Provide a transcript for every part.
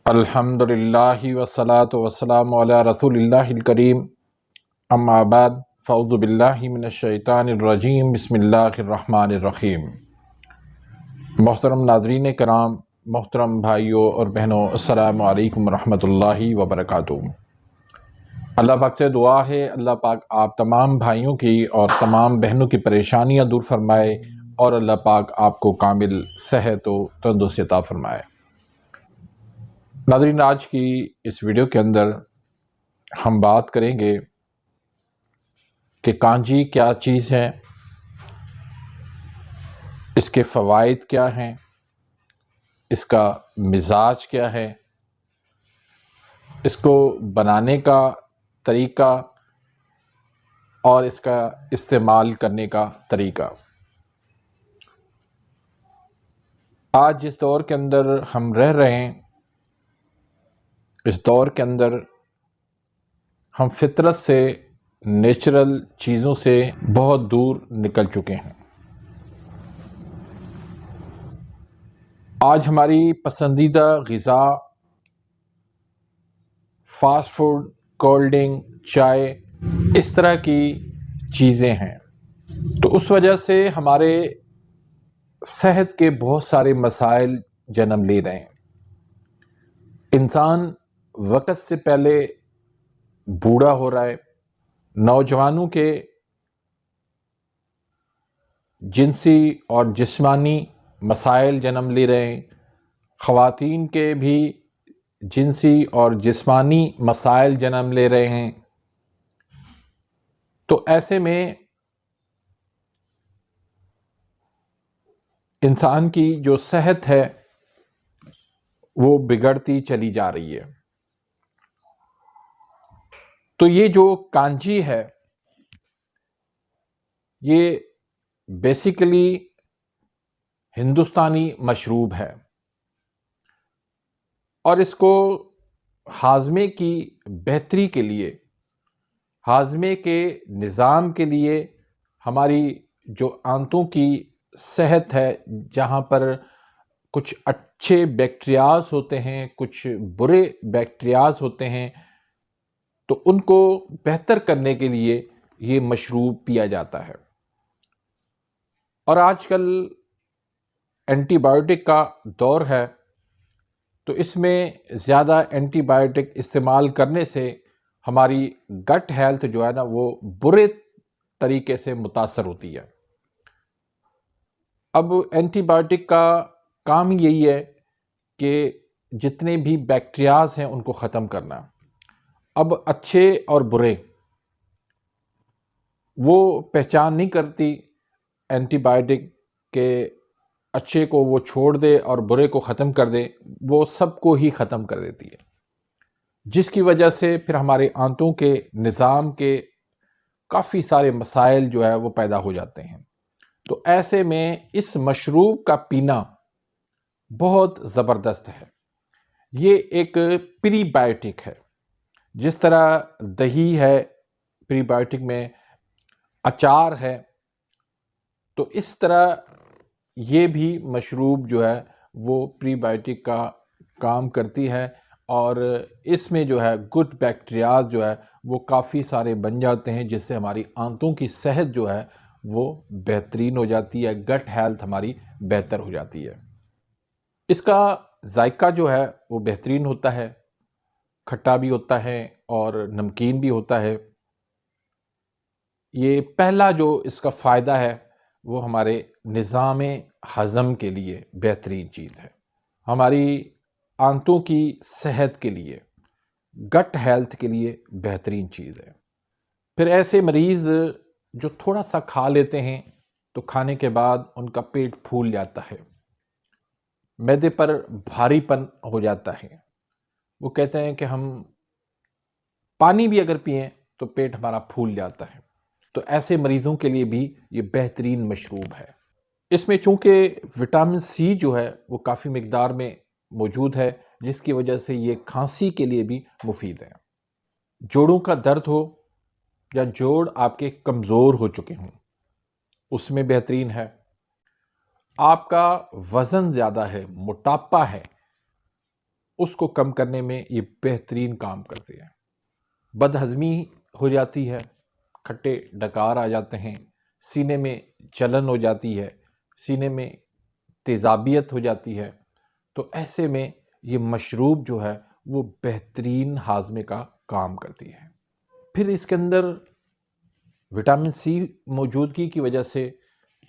अल्हम्दुलिल्लाहि वस्सलातु वस्सलामु अला रसूलिल्लाहिल करीम अम्मा बाद फ़अऊज़ु बिल्लाहि मिनश शैतानिर रजीम बिस्मिल्लाहिर रहमानिर रहीम। मोहतरम नाज़रीन कराम, मोहतरम भाइयों और बहनों, अस्सलामु अलैकुम रहमतुल्लाहि व बरकातुहू। अल्लाह पाक से दुआ है अल्लाह पाक आप तमाम भाइयों की और तमाम बहनों की परेशानियाँ दूर फरमाए और अल्लाह पाक आपको कामिल सेहत व तंदुरुस्ती अता फरमाए। नाज़रीन, आज की इस वीडियो के अंदर हम बात करेंगे कि कांजी क्या चीज़ है, इसके फ़वाइद क्या हैं, इसका मिजाज क्या है, इसको बनाने का तरीका और इसका इस्तेमाल करने का तरीका। आज जिस दौर के अंदर हम रह रहे हैं, इस दौर के अंदर हम फितरत से, नेचुरल चीज़ों से बहुत दूर निकल चुके हैं। आज हमारी पसंदीदा ग़िज़ा फ़ास्ट फूड, कोल्ड ड्रिंक, चाय, इस तरह की चीज़ें हैं। तो उस वजह से हमारे सेहत के बहुत सारे मसाइल जन्म ले रहे हैं। इंसान वक़्त से पहले बूढ़ा हो रहा है। नौजवानों के जिनसी और जिस्मानी मसाइल जन्म ले रहे हैं। ख़वातीन के भी जिनसी और जिस्मानी मसाइल जन्म ले रहे हैं। तो ऐसे में इंसान की जो सेहत है वो बिगड़ती चली जा रही है। तो ये जो कांजी है, ये बेसिकली हिंदुस्तानी मशरूब है और इसको हाजमे की बेहतरी के लिए, हाजमे के निज़ाम के लिए, हमारी जो आंतों की सेहत है, जहाँ पर कुछ अच्छे बैक्टीरियाज होते हैं, कुछ बुरे बैक्टीरियाज होते हैं, तो उनको बेहतर करने के लिए ये मशरूब पिया जाता है। और आजकल एंटीबायोटिक का दौर है, तो इसमें ज़्यादा एंटीबायोटिक इस्तेमाल करने से हमारी गट हेल्थ जो है ना, वो बुरे तरीके से मुतासर होती है। अब एंटीबायोटिक का काम यही है कि जितने भी बैक्टीरियाज हैं उनको ख़त्म करना। अब अच्छे और बुरे वो पहचान नहीं करती एंटीबायोटिक के, अच्छे को वो छोड़ दे और बुरे को ख़त्म कर दे, वो सबको ही ख़त्म कर देती है, जिसकी वजह से फिर हमारे आंतों के निज़ाम के काफ़ी सारे मसाइल जो है वो पैदा हो जाते हैं। तो ऐसे में इस मशरूब का पीना बहुत ज़बरदस्त है। ये एक प्रीबायोटिक है। जिस तरह दही है प्रीबायोटिक में, अचार है, तो इस तरह ये भी मशरूब जो है वो प्रीबायोटिक का काम करती है और इसमें जो है गुड बैक्टीरियाज जो है वो काफ़ी सारे बन जाते हैं, जिससे हमारी आंतों की सेहत जो है वो बेहतरीन हो जाती है, गट हेल्थ हमारी बेहतर हो जाती है। इसका जायका जो है वो बेहतरीन होता है, खट्टा भी होता है और नमकीन भी होता है। ये पहला जो इसका फ़ायदा है वो हमारे निज़ाम हज़म के लिए बेहतरीन चीज़ है, हमारी आंतों की सेहत के लिए, गट हेल्थ के लिए बेहतरीन चीज़ है। फिर ऐसे मरीज़ जो थोड़ा सा खा लेते हैं तो खाने के बाद उनका पेट फूल जाता है, मैदे पर भारीपन हो जाता है, वो कहते हैं कि हम पानी भी अगर पिएं तो पेट हमारा फूल जाता है। तो ऐसे मरीज़ों के लिए भी ये बेहतरीन मशरूब है। इसमें चूँकि विटामिन सी जो है वो काफ़ी मिकदार में मौजूद है, जिसकी वजह से ये खांसी के लिए भी मुफीद है। जोड़ों का दर्द हो या जोड़ आपके कमज़ोर हो चुके हों, उसमें बेहतरीन है। आपका वज़न ज़्यादा है, मोटापा है, उसको कम करने में ये बेहतरीन काम करते हैं। बदहज़मी हो जाती है, खट्टे डकार आ जाते हैं, सीने में जलन हो जाती है, सीने में तेज़ाबियत हो जाती है, तो ऐसे में ये मशरूब जो है वो बेहतरीन हाजमे का काम करती है। फिर इसके अंदर विटामिन सी मौजूदगी की वजह से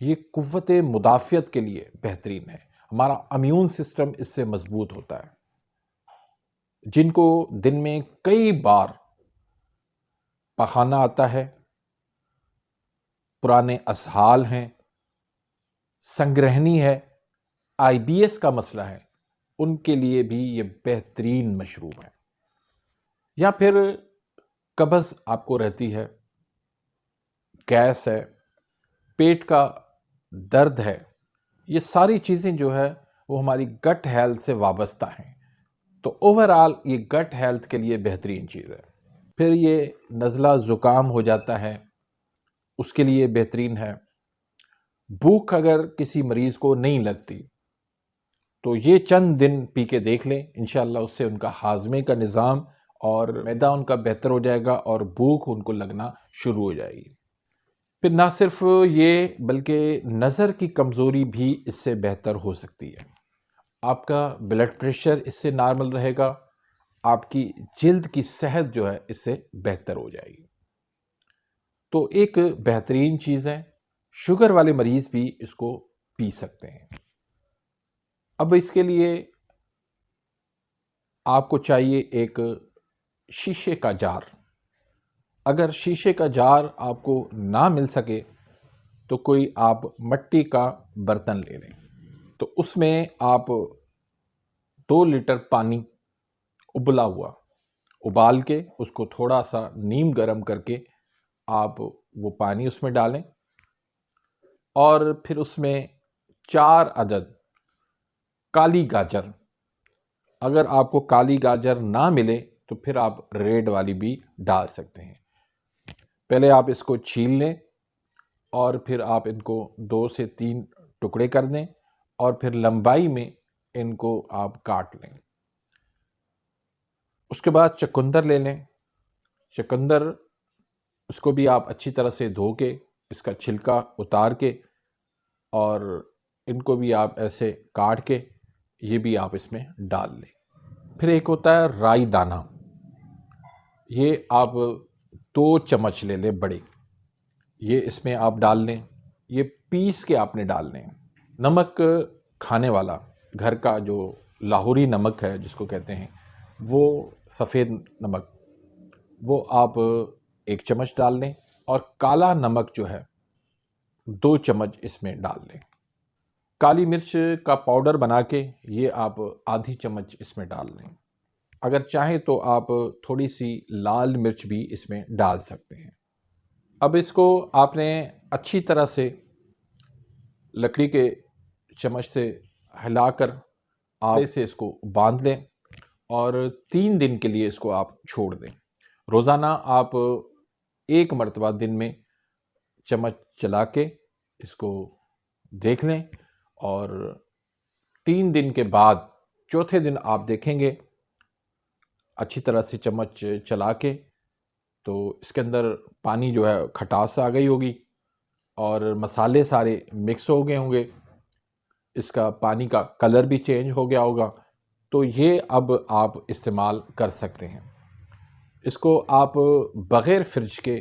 ये कुव्वत मुदाफ़ियत के लिए बेहतरीन है। हमारा इम्यून सिस्टम इससे मजबूत होता है। जिनको दिन में कई बार पखाना आता है, पुराने असहाल हैं, संग्रहणी है, आईबीएस का मसला है, उनके लिए भी ये बेहतरीन मशरूब है। या फिर कब्ज़ आपको रहती है, गैस है, पेट का दर्द है, ये सारी चीज़ें जो है वो हमारी गट हेल्थ से वाबस्ता हैं। तो ओवरऑल ये गट हेल्थ के लिए बेहतरीन चीज़ है। फिर ये नज़ला ज़ुकाम हो जाता है, उसके लिए बेहतरीन है। भूख अगर किसी मरीज़ को नहीं लगती तो ये चंद दिन पी के देख लें, इंशाअल्लाह उससे उनका हाजमे का निज़ाम और मैदा उनका बेहतर हो जाएगा और भूख उनको लगना शुरू हो जाएगी। फिर ना सिर्फ ये बल्कि नज़र की कमज़ोरी भी इससे बेहतर हो सकती है। आपका ब्लड प्रेशर इससे नॉर्मल रहेगा, आपकी जिल्द की सेहत जो है इससे बेहतर हो जाएगी। तो एक बेहतरीन चीज़ है, शुगर वाले मरीज़ भी इसको पी सकते हैं। अब इसके लिए आपको चाहिए एक शीशे का जार। अगर शीशे का जार आपको ना मिल सके तो कोई आप मिट्टी का बर्तन ले लें। तो उसमें आप 2 लीटर पानी उबला हुआ उबाल के उसको थोड़ा सा नीम गर्म करके आप वो पानी उसमें डालें और फिर उसमें 4 अदद काली गाजर, अगर आपको काली गाजर ना मिले तो फिर आप रेड वाली भी डाल सकते हैं। पहले आप इसको छील लें और फिर आप इनको 2 से 3 टुकड़े कर दें और फिर लंबाई में इनको आप काट लें। उसके बाद चुकंदर ले लें। चुकंदर उसको भी आप अच्छी तरह से धो के इसका छिलका उतार के और इनको भी आप ऐसे काट के ये भी आप इसमें डाल लें। फिर एक होता है राई दाना, ये आप 2 चम्मच ले लें बड़े, ये इसमें आप डाल लें। ये पीस के आपने डाल लें। नमक खाने वाला घर का जो लाहौरी नमक है जिसको कहते हैं, वो सफ़ेद नमक, वो आप 1 चम्मच डाल लें और काला नमक जो है 2 चम्मच इसमें डाल लें। काली मिर्च का पाउडर बना के ये आप आधी चम्मच इसमें डाल लें। अगर चाहें तो आप थोड़ी सी लाल मिर्च भी इसमें डाल सकते हैं। अब इसको आपने अच्छी तरह से लकड़ी के चम्मच से हिलाकर आड़े से इसको बांध लें और 3 दिन के लिए इसको आप छोड़ दें। रोज़ाना आप 1 मरतबा दिन में चम्मच चला के इसको देख लें और 3 दिन के बाद चौथे दिन आप देखेंगे अच्छी तरह से चम्मच चला के तो इसके अंदर पानी जो है खटास आ गई होगी और मसाले सारे मिक्स हो गए होंगे, इसका पानी का कलर भी चेंज हो गया होगा। तो ये अब आप इस्तेमाल कर सकते हैं। इसको आप बग़ैर फ्रिज के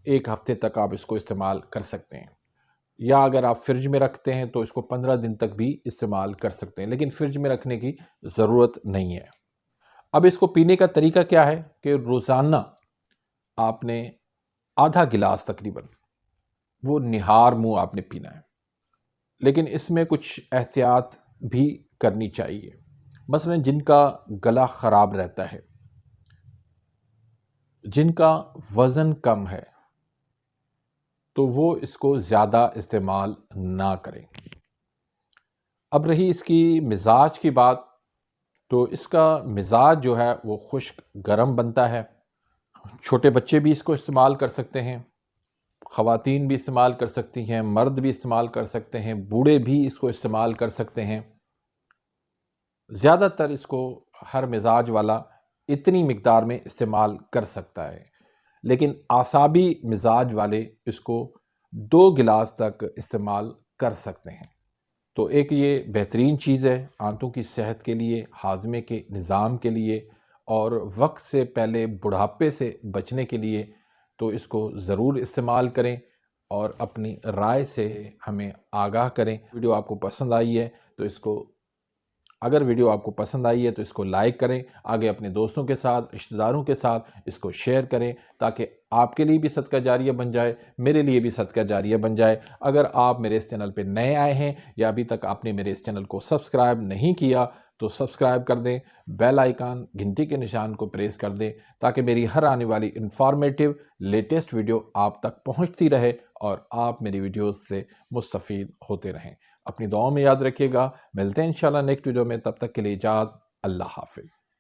1 हफ़्ते तक आप इसको इस्तेमाल कर सकते हैं, या अगर आप फ्रिज में रखते हैं तो इसको 15 दिन तक भी इस्तेमाल कर सकते हैं, लेकिन फ्रिज में रखने की ज़रूरत नहीं है। अब इसको पीने का तरीका क्या है कि रोज़ाना आपने आधा गिलास तकरीबन वो निहार मुंह आपने पीना है, लेकिन इसमें कुछ एहतियात भी करनी चाहिए। मसलन जिनका गला ख़राब रहता है, जिनका वज़न कम है, तो वो इसको ज़्यादा इस्तेमाल ना करें। अब रही इसकी मिजाज की बात, तो इसका मिजाज जो है वो खुश्क गर्म बनता है। छोटे बच्चे भी इसको इस्तेमाल कर सकते हैं, ख़वातीन भी इस्तेमाल कर सकती हैं, मर्द भी इस्तेमाल कर सकते हैं, बूढ़े भी इसको इस्तेमाल कर सकते हैं। ज़्यादातर इसको हर मिजाज वाला इतनी मिकदार में इस्तेमाल कर सकता है, लेकिन आसाबी मिजाज वाले इसको 2 गिलास तक इस्तेमाल कर सकते हैं। तो एक ये बेहतरीन चीज़ है आंतों की सेहत के लिए, हाजमे के निज़ाम के लिए और वक्त से पहले बुढ़ापे से बचने के लिए। तो इसको ज़रूर इस्तेमाल करें और अपनी राय से हमें आगाह करें। वीडियो आपको पसंद आई है तो इसको लाइक करें, आगे अपने दोस्तों के साथ, रिश्तेदारों के साथ इसको शेयर करें ताकि आपके लिए भी सदका जारिया बन जाए, मेरे लिए भी सदका जारिया बन जाए। अगर आप मेरे इस चैनल पे नए आए हैं या अभी तक आपने मेरे इस चैनल को सब्सक्राइब नहीं किया तो सब्सक्राइब कर दें, बेल आइकन घंटी के निशान को प्रेस कर दें ताकि मेरी हर आने वाली इंफॉर्मेटिव लेटेस्ट वीडियो आप तक पहुंचती रहे और आप मेरी वीडियोस से मुस्तफ़ीद होते रहें। अपनी दुआओं में याद रखिएगा। मिलते हैं इंशाल्लाह नेक्स्ट वीडियो में, तब तक के लिए इजाज़त। अल्लाह हाफ़िज़।